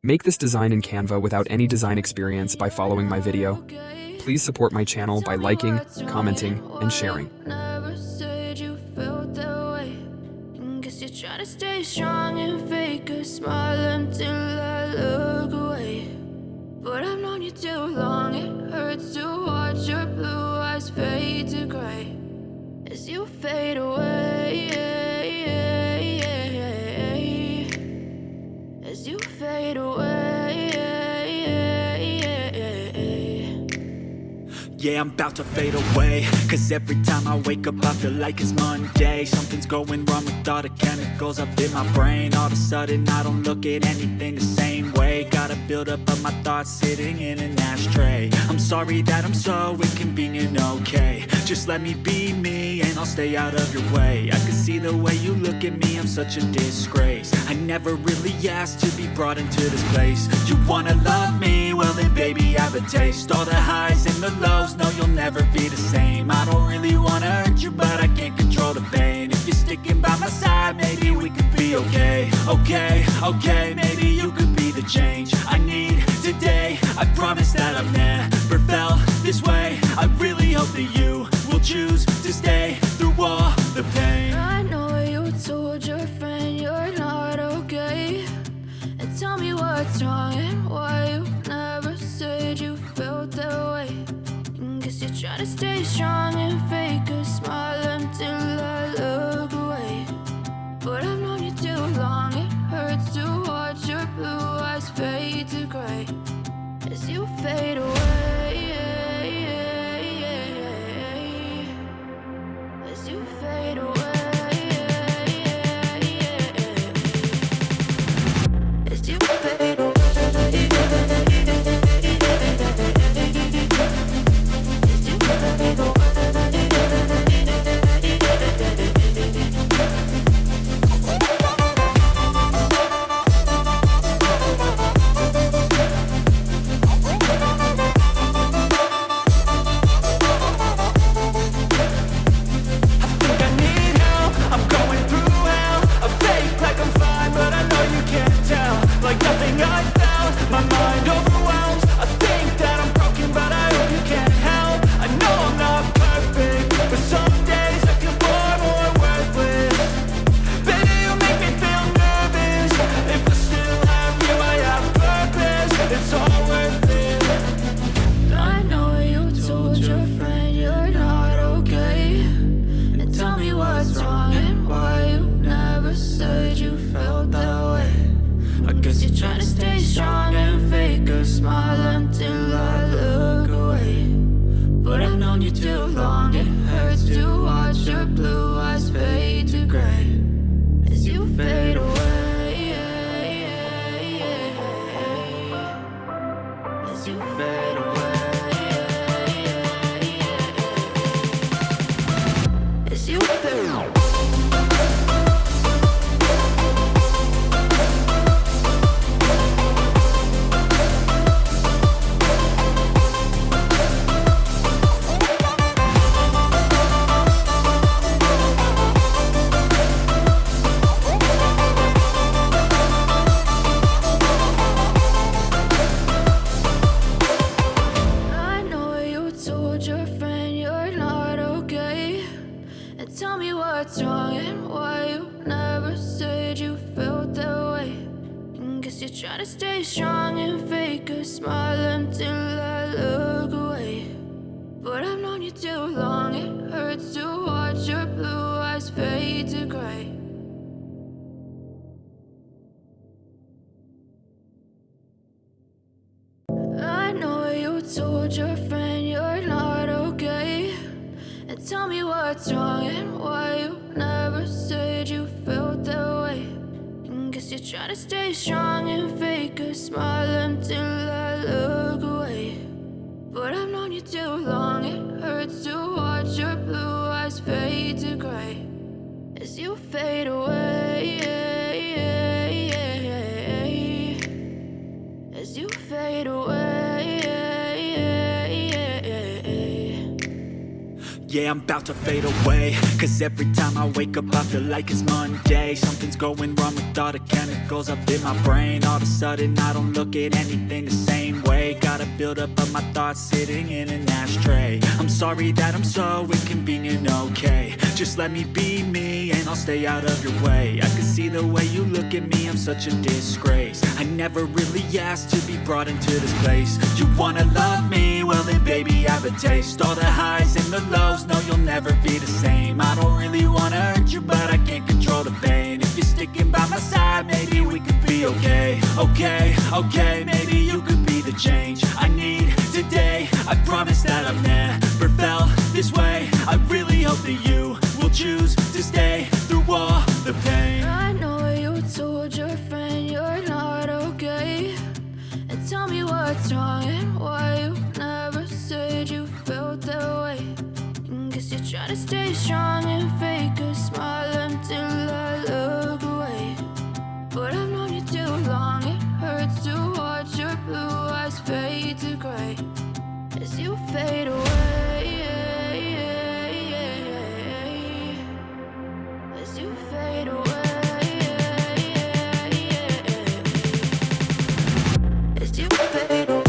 Make this design in Canva without any design experience by following my video. Please support my channel by liking, commenting, and sharing. Never said you felt that way. Guess you're trying to stay strong and fake a smile until I look away. But I've known you too long, it hurts to watch your blue eyes fade to gray as you fade away. As you fade away. Yeah, I'm about to fade away, cause every time I wake up I feel like it's Monday. Something's going wrong with all the chemicals up in my brain. All of a sudden I don't look at anything the same way. Gotta build up of my thoughts sitting in an ashtray. I'm sorry that I'm so inconvenient, okay. Just let me be me and I'll stay out of your way. I can see the way you look at me, I'm such a disgrace. I never really asked to be brought into this place. You wanna love me? Well then baby have a taste. All the highs and the lows, no, you'll never be the same. I don't really wanna hurt you, but I can't control the pain. If you're sticking by my side, maybe we could be okay. Okay, maybe you could be the change I need today. I promise that I've never felt this way. I really hope that you will choose to stay through all the pain. I know you told your friend you're not okay, and tell me what's wrong and why you never said you felt that way. Guess you're trying to stay strong and fake a smile until I look away. But I've known you too long, it hurts to watch your blue eyes fade to gray as you fade away. As you fade away. As you fade away. Try to stay strong and fake a smile until I look away. But I've known you too long, it hurts to watch your blue eyes fade to gray as you fade away. As you fade away. Yeah, I'm about to fade away, cause every time I wake up I feel like it's Monday. Something's going wrong with all the chemicals up in my brain. All of a sudden I don't look at anything the same way. Got a buildup of my thoughts sitting in an ashtray. I'm sorry that I'm so inconvenient, okay. Just let me be me and I'll stay out of your way. I can see the way you look at me, I'm such a disgrace. I never really asked to be brought into this place. You wanna love me? Well then baby, have a taste. All the highs and the lows, no you'll never be the same. I don't really wanna hurt you, but I can't control the pain. If you're sticking by my side, maybe we could be okay. Okay, maybe you could be the change I need today. I promise that I've never felt this way. I really hope that you will choose to stay through all the pain. I know you told your friend you're not okay, and tell me what's wrong and why you never said you felt that way. Guess you're trying to stay strong and fake a smile until I look away. But I've known you too long, it hurts to watch your blue eyes fade to gray as you fade away. As you fade away. As you fade away.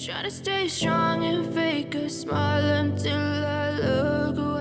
Try to stay strong and fake a smile until I look away.